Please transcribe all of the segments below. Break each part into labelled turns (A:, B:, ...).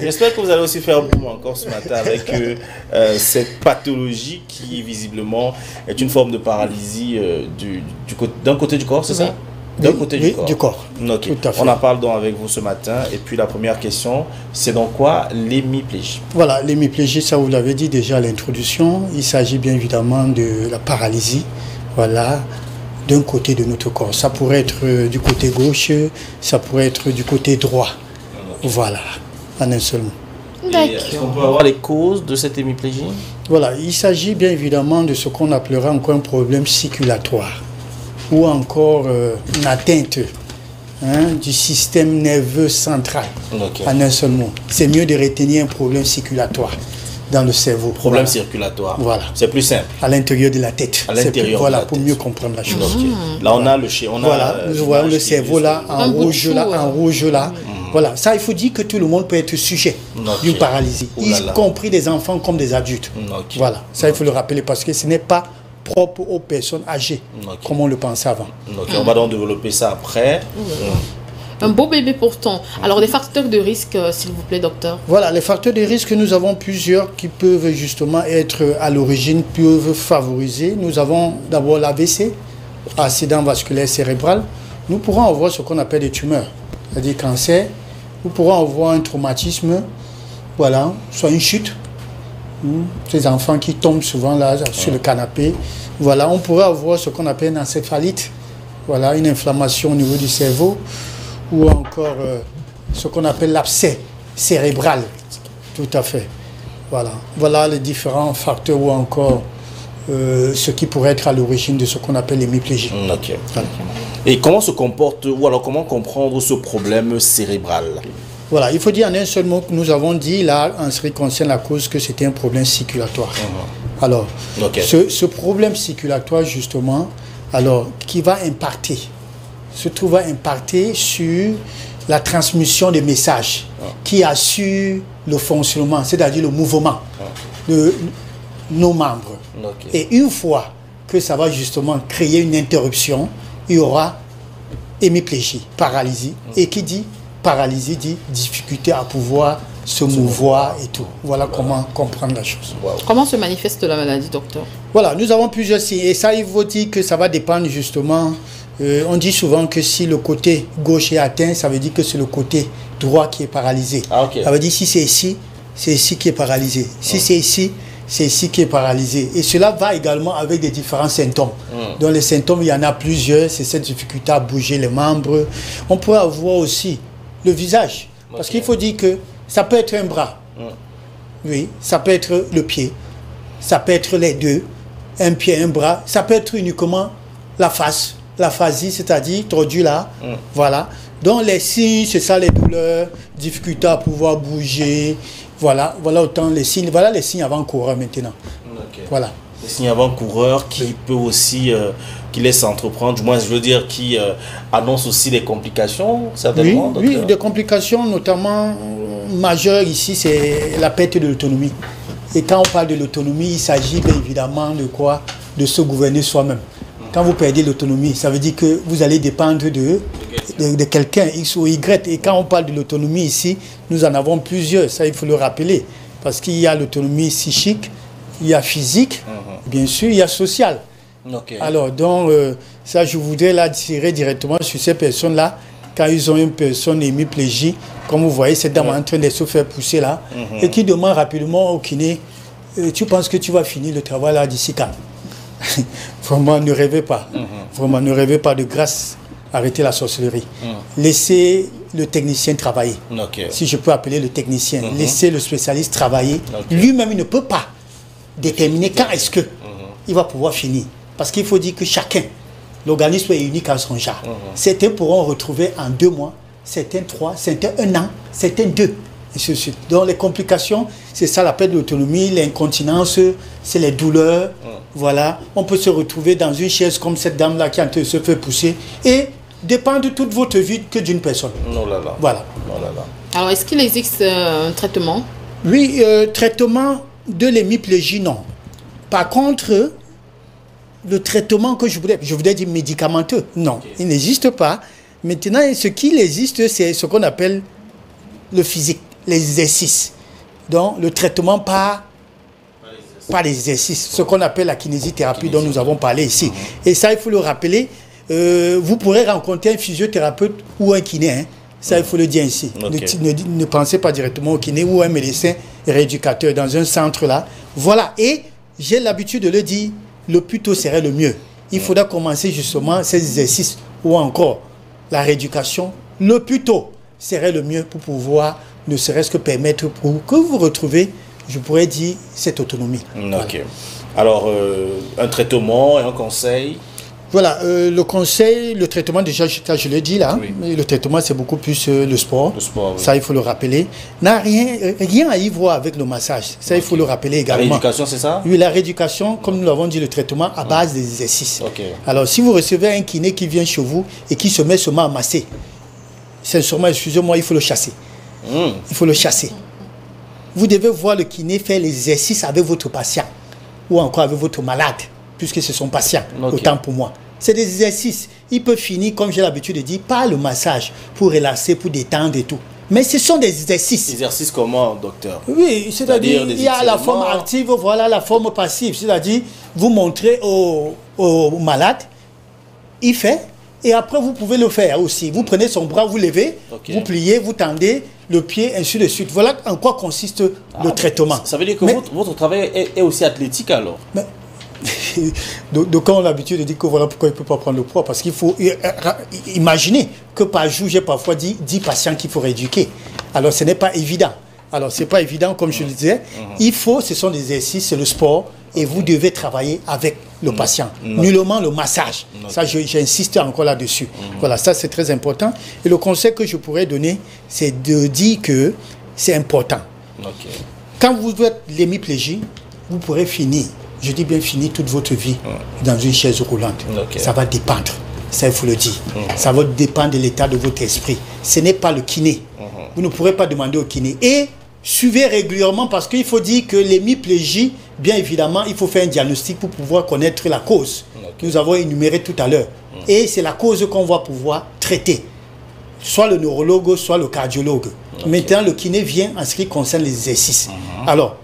A: j'espère que vous allez aussi faire boum encore ce matin avec cette pathologie qui visiblement est une forme de paralysie d'un côté du corps, c'est ça? D'un côté du corps. Okay. On en parle donc avec vous ce matin. Et puis la première question, c'est donc quoi l'hémiplégie?
B: Voilà, l'hémiplégie, ça vous l'avez dit déjà à l'introduction. Il s'agit bien évidemment de la paralysie, voilà, d'un côté de notre corps. Ça pourrait être du côté gauche, ça pourrait être du côté droit. Voilà, en un seul mot.
A: Est-ce qu'on peut avoir les causes de cette hémiplégie?
B: Voilà, il s'agit bien évidemment de ce qu'on appellera encore un problème circulatoire, ou encore une atteinte du système nerveux central, en un seul mot. C'est mieux de retenir un problème circulatoire dans le cerveau.
A: Problème circulatoire.
B: Voilà.
A: C'est plus simple.
B: À l'intérieur de la tête.
A: À l'intérieur.
B: Voilà, pour mieux comprendre la chose.
A: Là, on a le schéma.
B: Voilà, nous voyons le cerveau là, en rouge là, en rouge là. Voilà, ça, il faut dire que tout le monde peut être sujet d'une paralysie, y compris des enfants comme des adultes. Voilà, ça, il faut le rappeler parce que ce n'est pas propre aux personnes âgées, comme on le pensait avant.
A: On va donc développer ça après.
C: Un beau bébé pourtant. Alors, des facteurs de risque, s'il vous plaît, docteur.
B: Voilà, les facteurs de risque, nous avons plusieurs qui peuvent justement être à l'origine, peuvent favoriser. Nous avons d'abord l'AVC, accident vasculaire cérébral. Nous pourrons avoir ce qu'on appelle des tumeurs, c'est-à-dire cancer. Nous pourrons avoir un traumatisme, voilà, soit une chute. Ces enfants qui tombent souvent là sur le canapé. Voilà, on pourrait avoir ce qu'on appelle une encéphalite, voilà, une inflammation au niveau du cerveau, ou encore ce qu'on appelle l'abcès cérébral. Tout à fait. Voilà, voilà les différents facteurs ou encore ce qui pourrait être à l'origine de ce qu'on appelle l'hémiplégie.
A: Voilà. Et comment se comporte, ou alors comment comprendre ce problème cérébral?
B: Voilà, il faut dire en un seul mot que nous avons dit là, en ce qui concerne la cause, que c'était un problème circulatoire. Alors, ce problème circulatoire, justement, alors, qui va impacter, va impacter sur la transmission des messages qui assure le fonctionnement, c'est-à-dire le mouvement de nos membres. Et une fois que ça va justement créer une interruption, il y aura hémiplégie, paralysie. Et qui dit paralysie dit difficulté à pouvoir se mouvoir et tout. Voilà comment comprendre la chose.
C: Comment se manifeste la maladie, docteur?
B: Voilà, nous avons plusieurs signes. Et ça, il faut dire que ça va dépendre justement. On dit souvent que si le côté gauche est atteint, ça veut dire que c'est le côté droit qui est paralysé. Ça veut dire si c'est ici qui est paralysé. Si c'est ici qui est paralysé. Et cela va également avec des différents symptômes. Dans les symptômes, il y en a plusieurs. C'est cette difficulté à bouger les membres. On peut avoir aussi le visage. Parce qu'il faut dire que ça peut être un bras. Oui, ça peut être le pied. Ça peut être les deux. Un pied, un bras. Ça peut être uniquement la face. L'aphasie, c'est-à-dire tordu là. Voilà. Donc les signes, c'est ça, les douleurs, difficulté à pouvoir bouger. Voilà, voilà autant les signes. Voilà les signes avant-coureurs maintenant. Voilà.
A: Les signes avant-coureurs qui peuvent aussi, qui laissent entreprendre, du moins je veux dire, qui annoncent aussi des complications, certainement.
B: Oui, des complications notamment majeures ici, c'est la perte de l'autonomie. Et quand on parle de l'autonomie, il s'agit bien évidemment de quoi? De se gouverner soi-même. Quand vous perdez l'autonomie, ça veut dire que vous allez dépendre de quelqu'un, X ou Y. Et quand on parle de l'autonomie ici, nous en avons plusieurs, ça il faut le rappeler. Parce qu'il y a l'autonomie psychique, il y a physique, bien sûr, il y a sociale. Alors, donc, ça je voudrais là tirer directement sur ces personnes-là, quand ils ont une personne hémiplégie, comme vous voyez, cette dame en train de se faire pousser là, et qui demande rapidement au kiné, tu penses que tu vas finir le travail là d'ici quand? Vraiment, ne rêvez pas. Vraiment, ne rêvez pas de grâce. Arrêtez la sorcellerie. Laissez le technicien travailler. Si je peux appeler le technicien. Laissez le spécialiste travailler. Lui-même, il ne peut pas déterminer quand est-ce que il va pouvoir finir. Parce qu'il faut dire que chacun, l'organisme est unique à son genre. Certains pourront retrouver en 2 mois, certains 3, certains 1 an, certains 2. Et ainsi de suite. Donc les complications, c'est ça la perte d'autonomie, l'incontinence, c'est les douleurs. Voilà, on peut se retrouver dans une chaise comme cette dame-là qui se fait pousser et dépend de toute votre vie que d'une personne. Voilà.
C: Alors est-ce qu'il existe un traitement?
B: Oui, traitement de l'hémiplégie, non. Par contre, le traitement que je voudrais dire médicamenteux, non, il n'existe pas. Maintenant, ce qu'il existe, c'est ce qu'on appelle le physique. les exercices. Donc, le traitement par les exercices, ce qu'on appelle la kinésithérapie dont nous avons parlé ici. Et ça, il faut le rappeler, vous pourrez rencontrer un physiothérapeute ou un kiné, hein. Ça, il faut le dire ainsi. Ne pensez pas directement au kiné ou un médecin rééducateur dans un centre là. Voilà. Et j'ai l'habitude de le dire, le plus tôt serait le mieux. Il faudra commencer justement ces exercices ou encore la rééducation. Le plus tôt serait le mieux pour pouvoir ne serait-ce que permettre pour que vous retrouviez, je pourrais dire, cette autonomie.
A: Voilà. Alors, un traitement et un conseil.
B: Voilà, le conseil, le traitement, déjà, je l'ai dit là, oui. Le traitement, c'est beaucoup plus le sport. Le sport, oui. Ça, il faut le rappeler. N'a rien à y voir avec le massage. Ça, il faut le rappeler également.
A: La rééducation, c'est ça? Oui,
B: la rééducation, comme nous l'avons dit, le traitement à base des exercices. Alors, si vous recevez un kiné qui vient chez vous et qui se met seulement à masser, sincèrement, excusez-moi, il faut le chasser. Il faut le chasser. Vous devez voir le kiné faire l'exercice avec votre patient ou encore avec votre malade, puisque c'est son patient, autant pour moi. C'est des exercices. Il peut finir, comme j'ai l'habitude de dire, par le massage, pour relaxer, pour détendre et tout. Mais ce sont des exercices.
A: Exercices comment, docteur?
B: Oui, c'est-à-dire, il y a la forme active, voilà la forme passive. C'est-à-dire, vous montrez au malade, il fait, et après vous pouvez le faire aussi. Vous prenez son bras, vous levez, vous pliez, vous tendez le pied, ainsi de suite. Voilà en quoi consiste le traitement.
A: Ça veut dire que votre travail est aussi athlétique alors?
B: Donc on a l'habitude de dire que voilà pourquoi il ne peut pas prendre le poids, parce qu'il faut imaginer que par jour j'ai parfois 10 patients qu'il faut rééduquer. Alors ce n'est pas évident. Alors c'est pas évident, comme je le disais. Il faut, ce sont des exercices, c'est le sport, et vous devez travailler avec le patient. Nullement le massage. Ça, j'insiste encore là-dessus. Voilà, ça c'est très important. Et le conseil que je pourrais donner, c'est de dire que c'est important. Quand vous êtes l'hémiplégie, vous pourrez finir, je dis bien finir toute votre vie dans une chaise roulante. Ça va dépendre. Ça, il faut le dire. Ça va dépendre de l'état de votre esprit. Ce n'est pas le kiné. Vous ne pourrez pas demander au kiné. Et suivez régulièrement, parce qu'il faut dire que l'hémiplégie, bien évidemment, il faut faire un diagnostic pour pouvoir connaître la cause. Nous avons énuméré tout à l'heure. Et c'est la cause qu'on va pouvoir traiter. Soit le neurologue, soit le cardiologue. Maintenant, le kiné vient en ce qui concerne les exercices. Alors,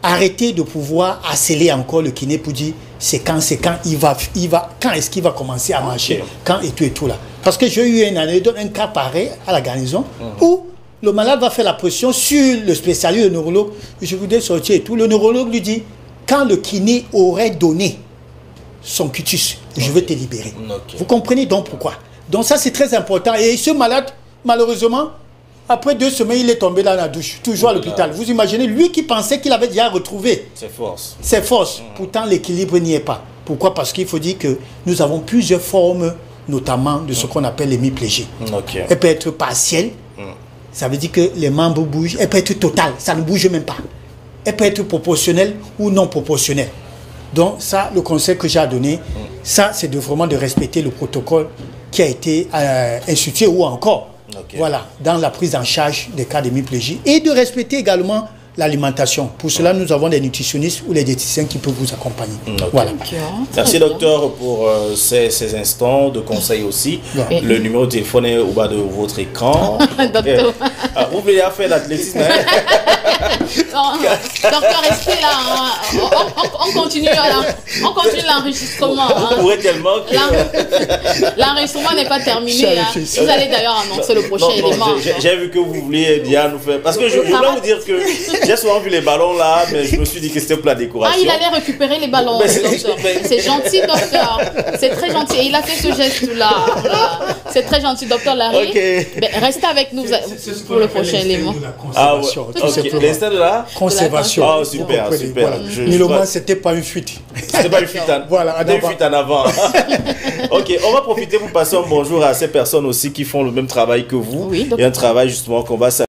B: arrêtez de pouvoir harceler encore le kiné pour dire c'est quand quand est-ce qu'il va commencer à marcher, quand et tout là. Parce que j'ai eu une anecdote, un cas pareil à la garnison où le malade va faire la pression sur le spécialiste, le neurologue. Je voudrais sortir et tout. Le neurologue lui dit quand le kiné aurait donné son cutus, je vais te libérer. Vous comprenez donc pourquoi? Donc ça c'est très important. Et ce malade, malheureusement, après 2 semaines, il est tombé dans la douche, toujours à l'hôpital. Vous imaginez, lui qui pensait qu'il avait déjà retrouvé ses forces. Pourtant, l'équilibre n'y est pas. Pourquoi? Parce qu'il faut dire que nous avons plusieurs formes, notamment de ce qu'on appelle l'hémiplégie. Elle peut être partielle, ça veut dire que les membres bougent. Elle peut être totale, ça ne bouge même pas. Elle peut être proportionnelle ou non proportionnelle. Donc ça, le conseil que j'ai à donner, ça, c'est vraiment de respecter le protocole qui a été institué ou encore voilà, dans la prise en charge des cas d'hémiplégie, et de respecter également l'alimentation. Pour cela, nous avons des nutritionnistes ou les diététiciens qui peuvent vous accompagner. Voilà.
A: Merci docteur pour ces instants de conseils aussi. Le numéro de téléphone est au bas de votre écran. Vous voulez faire l'athlétisme?
C: Docteur, restez là. On continue l'enregistrement. L'enregistrement n'est pas terminé. Vous allez d'ailleurs annoncer le prochain élément.
A: J'ai vu que vous vouliez bien nous faire... Parce que je voulais vous dire que j'ai souvent vu les ballons là, mais je me suis dit que c'était pour la décoration.
C: Il allait récupérer les ballons, docteur. C'est gentil, docteur. C'est très gentil. Et il a fait ce geste-là. C'est très gentil, docteur Larry. Restez avec nous pour le prochain élément.
A: L'instant de la
B: conservation.
A: Ah, super.
B: Nullement, c'était pas une fuite.
A: C'était pas une fuite en avant. Ok, on va profiter pour passer un bonjour à ces personnes aussi qui font le même travail que vous. Et un travail justement qu'on va saluer.